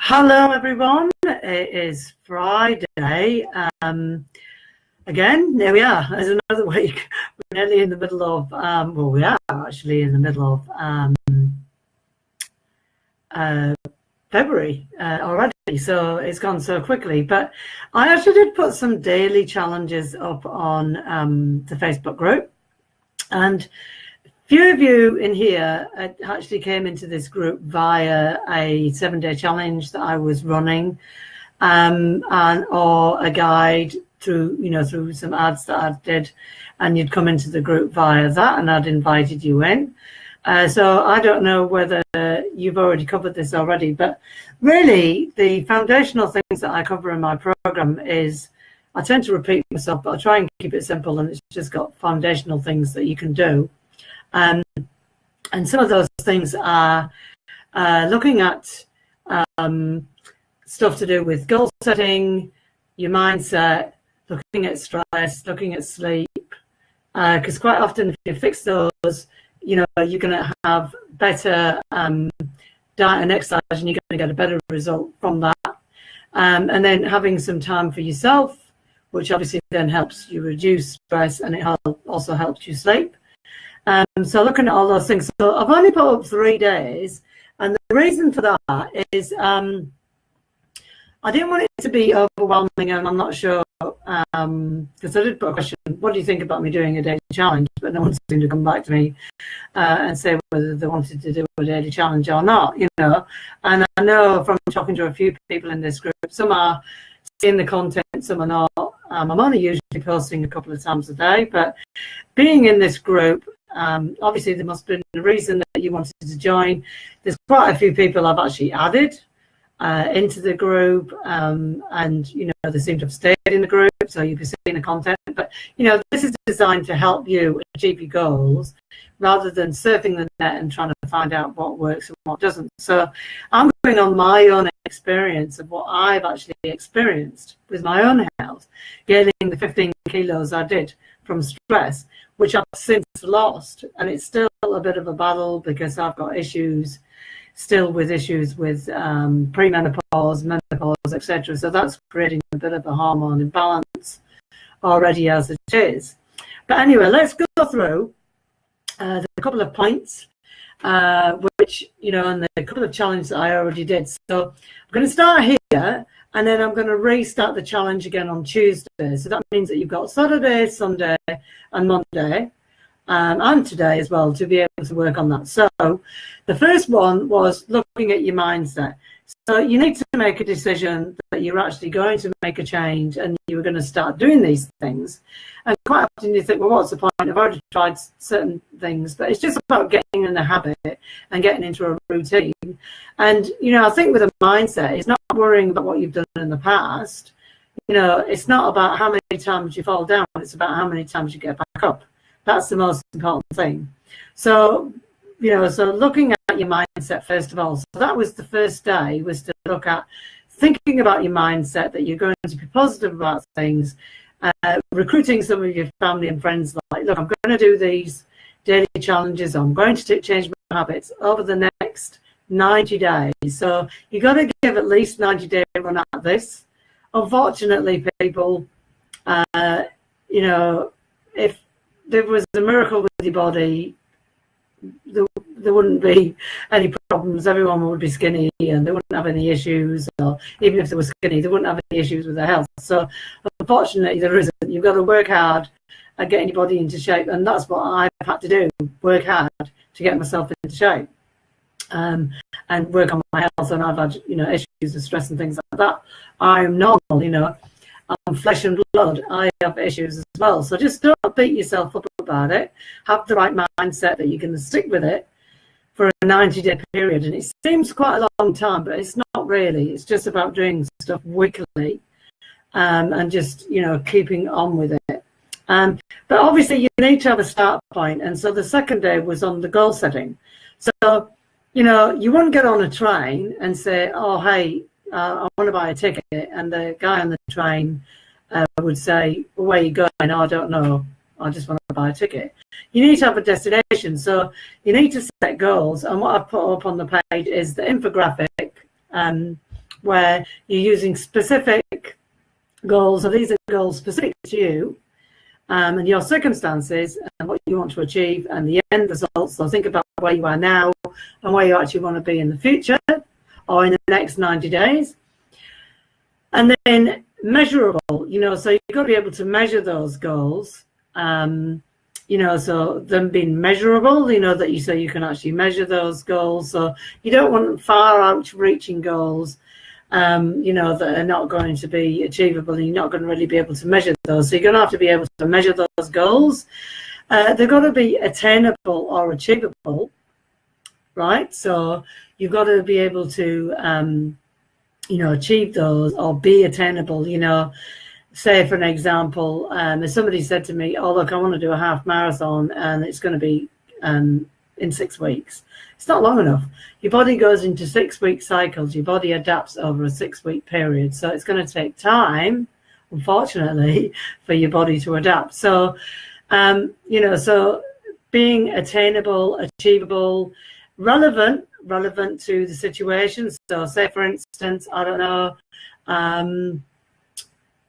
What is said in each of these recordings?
Hello, everyone. It is Friday. Again, there we are. There's another week. We're nearly in the middle of, well, we are actually in the middle of February already. So it's gone so quickly. But I actually did put some daily challenges up on the Facebook group. And few of you in here actually came into this group via a 7-day challenge that I was running, or a guide through some ads that I did, and you'd come into the group via that, and I'd invited you in. So I don't know whether you've already covered this already, but really the foundational things that I cover in my program is, I tend to repeat myself, but I try and keep it simple, and it's just got foundational things that you can do. And some of those things are looking at stuff to do with goal setting, your mindset, looking at stress, looking at sleep, because quite often if you fix those, you're going to have better diet and exercise, and you're going to get a better result from that. And then having some time for yourself, which obviously then helps you reduce stress, and it also helps you sleep. So looking at all those things, so I've only put up 3 days, and the reason for that is I didn't want it to be overwhelming, and I'm not sure, because I did put a question, what do you think about me doing a daily challenge? But no one seemed to come back to me and say whether they wanted to do a daily challenge or not, And I know from talking to a few people in this group, some are seeing the content, some are not. I'm only usually posting a couple of times a day, but being in this group, obviously there must have been a reason that you wanted to join. There's quite a few people I've actually added into the group, and they seem to have stayed in the group, so you'll be seeing the content. But this is designed to help you achieve your goals rather than surfing the net and trying to find out what works and what doesn't. So I'm going on my own experience of what I've actually experienced with my own health, gaining the 15 kilos I did from stress, which I've since lost, and it's still a bit of a battle because I've got issues with premenopause, menopause, etc. So that's creating a bit of a hormone imbalance already as it is. But anyway, let's go through the couple of points, which, and the couple of challenges that I already did. So I'm going to start here, and then I'm going to restart the challenge again on Tuesday. So that means that you've got Saturday, Sunday, and Monday, and today as well, to be able to work on that. So the first one was looking at your mindset. So you need to make a decision that you're actually going to make a change, and you're going to start doing these things. And quite often you think, well, what's the point? I've already tried certain things, but it's just about getting in the habit and getting into a routine. And, I think with a mindset, it's not worrying about what you've done in the past. It's not about how many times you fall down. It's about how many times you get back up. That's the most important thing. So, so looking at your mindset, first of all. So that was the first day, was to look at thinking about your mindset, that you're going to be positive about things, recruiting some of your family and friends, like, look, I'm going to do these daily challenges. I'm going to change my habits over the next 90 days. So you've got to give at least 90-day run at this. Unfortunately, people, if there was a miracle with your body, there wouldn't be any problems. Everyone would be skinny and they wouldn't have any issues, or even if they were skinny, they wouldn't have any issues with their health. So unfortunately, there isn't. You've got to work hard at getting your body into shape, and that's what I've had to do, work hard to get myself into shape, and work on my health. And I've had issues with stress and things like that. I'm normal, I'm flesh and blood. I have issues as well. So just don't beat yourself up about it. Have the right mindset that you're going to stick with it for a 90-day period. And it seems quite a long time, but it's not really. It's just about doing stuff weekly, and just, keeping on with it. But obviously you need to have a start point. And so the second day was on the goal setting. So, you wouldn't get on a train and say, oh, hey, I want to buy a ticket, and the guy on the train would say, well, where are you going? Oh, I don't know. I just want to buy a ticket. You need to have a destination. So you need to set goals. And what I've put up on the page is the infographic where you're using specific goals. So these are goals specific to you and your circumstances and what you want to achieve and the end results. So think about where you are now and where you actually want to be in the future or in the next 90 days. And then measurable, you know, so you've got to be able to measure those goals, you know, so them being measurable, you know, that you say you can actually measure those goals. So you don't want far outreaching goals, you know, that are not going to be achievable and you're not going to really be able to measure those. So you're going to have to be able to measure those goals. They've got to be attainable or achievable, right? So you've got to be able to, you know, achieve those or be attainable, you know. Say, for an example, if somebody said to me, oh, look, I want to do a half marathon and it's going to be in 6 weeks. It's not long enough. Your body goes into 6-week cycles. Your body adapts over a 6-week period. So it's going to take time, unfortunately, for your body to adapt. So, you know, so being attainable, achievable, relevant to the situation. So say, for instance, I don't know,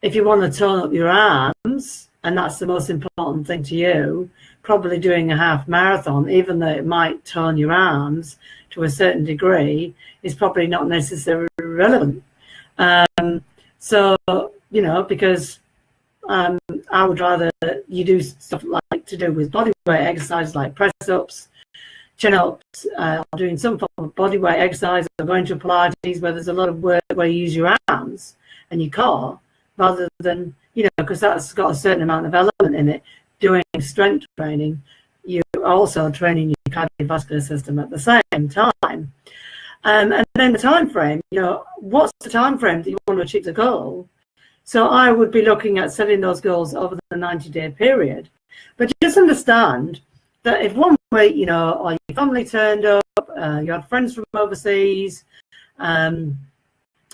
if you want to tone up your arms, and that's the most important thing to you, probably doing a half marathon, even though it might tone your arms to a certain degree, is probably not necessarily relevant. So, you know, because I would rather you do stuff like to do with bodyweight exercise, like press-ups, chin-ups, doing some form of bodyweight exercise, or going to Pilates where there's a lot of work where you use your arms and your core, rather than, you know, because that's got a certain amount of element in it. Doing strength training, you're also training your cardiovascular system at the same time. And then the time frame, you know, what's the time frame that you want to achieve the goal? So I would be looking at setting those goals over the 90-day period. But just understand that if one week, you know, or your family turned up, you had friends from overseas,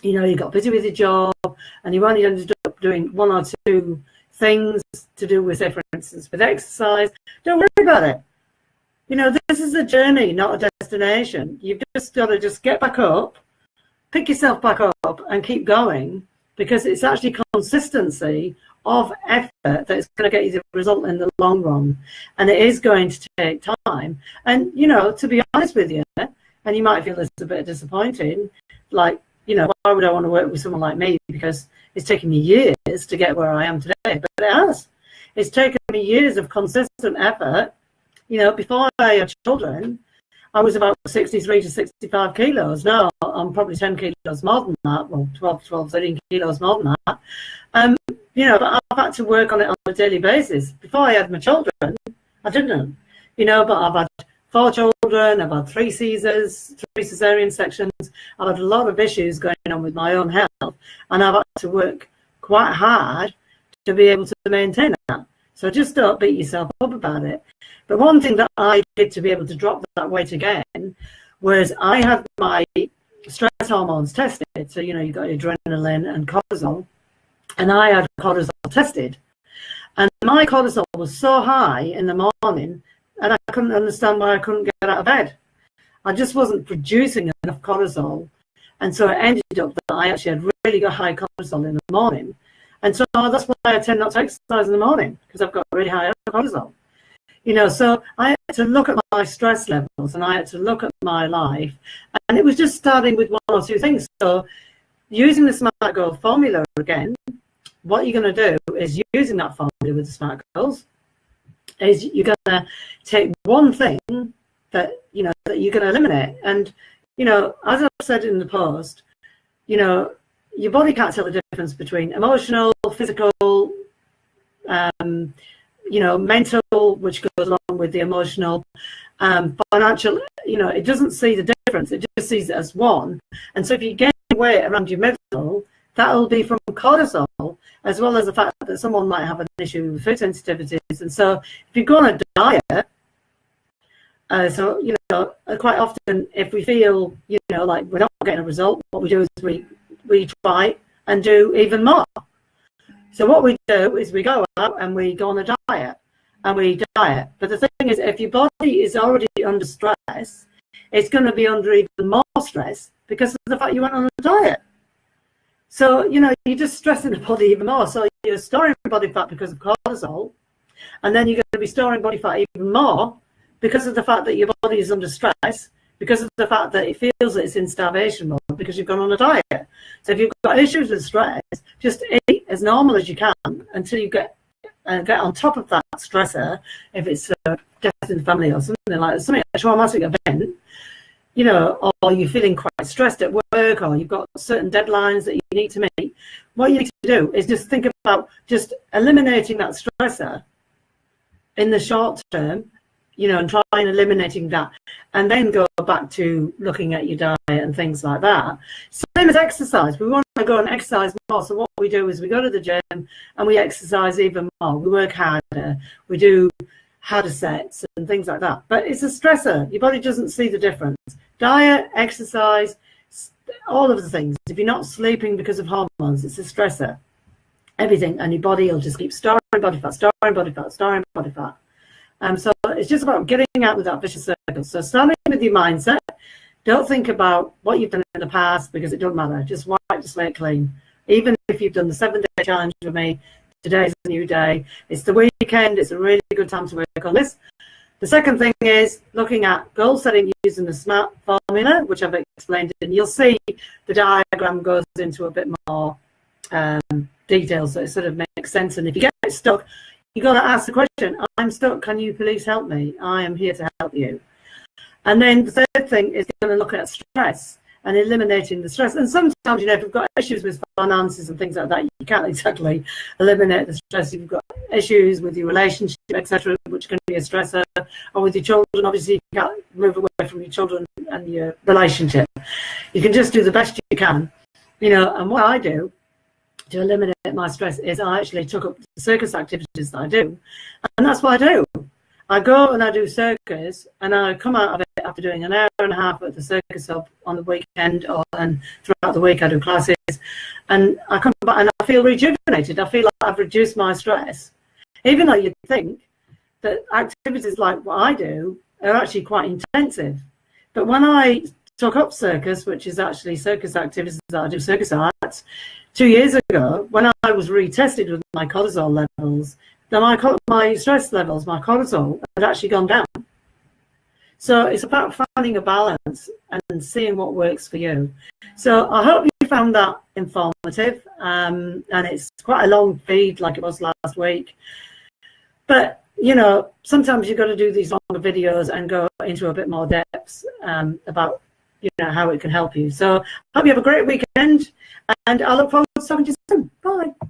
you know, you got busy with your job and you only ended up doing 1 or 2 things to do with, say, for instance, with exercise, don't worry about it. You know, this is a journey, not a destination. You've just got to just get back up, pick yourself back up and keep going, because it's actually consistency of effort that's going to get you the result in the long run. And it is going to take time. And, you know, to be honest with you, and you might feel this a bit disappointing, like, you know, why would I want to work with someone like me? Because it's taken me years to get where I am today. But it has. It's taken me years of consistent effort. You know, before I had children, I was about 63 to 65 kilos. Now I'm probably 10 kilos more than that. Well, 12, 13 kilos more than that. You know, but I've had to work on it on a daily basis. Before I had my children, I didn't. You know, but I've had 4 children, I've had 3 Caesars, 3 cesarean sections. I've had a lot of issues going on with my own health, and I've had to work quite hard to be able to maintain that. So just don't beat yourself up about it. But one thing that I did to be able to drop that weight again was I had my stress hormones tested. So, you know, you got adrenaline and cortisol, and I had cortisol tested. And my cortisol was so high in the morning, and I couldn't understand why I couldn't get out of bed. I just wasn't producing enough cortisol. And so it ended up that I actually had really high cortisol in the morning. And so that's why I tend not to exercise in the morning, because I've got really high cortisol. You know, so I had to look at my stress levels and I had to look at my life. And it was just starting with 1 or 2 things. So using the SMART Goal formula again, what you're going to do is using that formula with the SMART Goals, is you're going to take one thing that, you know, that you're going to eliminate. And, you know, as I've said in the post, you know, your body can't tell the difference between emotional, physical, you know, mental, which goes along with the emotional, financial, you know, it doesn't see the difference. It just sees it as one. And so if you gain weight around your middle, that'll be from cortisol, as well as the fact that someone might have an issue with food sensitivities. And so if you go on a diet, so, you know, quite often if we feel, you know, like we're not getting a result, what we do is we try and do even more. So what we do is we go out and we go on a diet and we diet. But the thing is, if your body is already under stress, it's going to be under even more stress because of the fact you went on a diet. So, you know, you're just stressing the body even more. So you're storing body fat because of cortisol, and then you're going to be storing body fat even more because of the fact that your body is under stress, because of the fact that it feels that it's in starvation mode because you've gone on a diet. So if you've got issues with stress, just eat as normal as you can until you get on top of that stressor. If it's a death in the family or something like that, something a traumatic event, you know, or you're feeling quite stressed at work, or you've got certain deadlines that you need to meet, what you need to do is just think about just eliminating that stressor in the short term, you know, and try and eliminating that, and then go back to looking at your diet and things like that. Same as exercise. We want to go and exercise more. So what we do is we go to the gym and we exercise even more. We work harder. We do harder sets and things like that. But it's a stressor. Your body doesn't see the difference. Diet, exercise, all of the things. If you're not sleeping because of hormones, it's a stressor. Everything, and your body will just keep storing body fat, storing body fat, storing body fat. So it's just about getting out with that vicious circle. So starting with your mindset, don't think about what you've done in the past because it doesn't matter. Just wipe the slate clean. Even if you've done the 7-day challenge with me, today's a new day. It's the weekend. It's a really good time to work on this. The second thing is looking at goal setting using the SMART formula, which I've explained, and you'll see the diagram goes into a bit more detail, so it sort of makes sense. And if you get stuck, you got to ask the question, I'm stuck, can you please help me? I am here to help you. And then the third thing is going to look at stress and eliminating the stress. And sometimes, you know, if you've got issues with finances and things like that, you can't exactly eliminate the stress. If you've got issues with your relationship, etc., which can be a stressor, or with your children, obviously you can't move away from your children and your relationship. You can just do the best you can, you know. And what I do to eliminate my stress is I actually took up the circus activities that I do, and that's what I do. I go and I do circus, and I come out of it after doing an hour and a half at the circus hub on the weekend, and throughout the week I do classes, and I come back and I feel rejuvenated. I feel like I've reduced my stress, even though you'd think that activities like what I do are actually quite intensive. But when I took up circus, which is actually circus activities that I do, circus arts, 2 years ago, when I was retested with my cortisol levels, then my stress levels, my cortisol, had actually gone down. So it's about finding a balance and seeing what works for you. So I hope you found that informative. And it's quite a long feed like it was last week. But, you know, sometimes you've got to do these longer videos and go into a bit more depth about, you know, how it can help you. So I hope you have a great weekend, and I look forward to talking to you soon. Bye.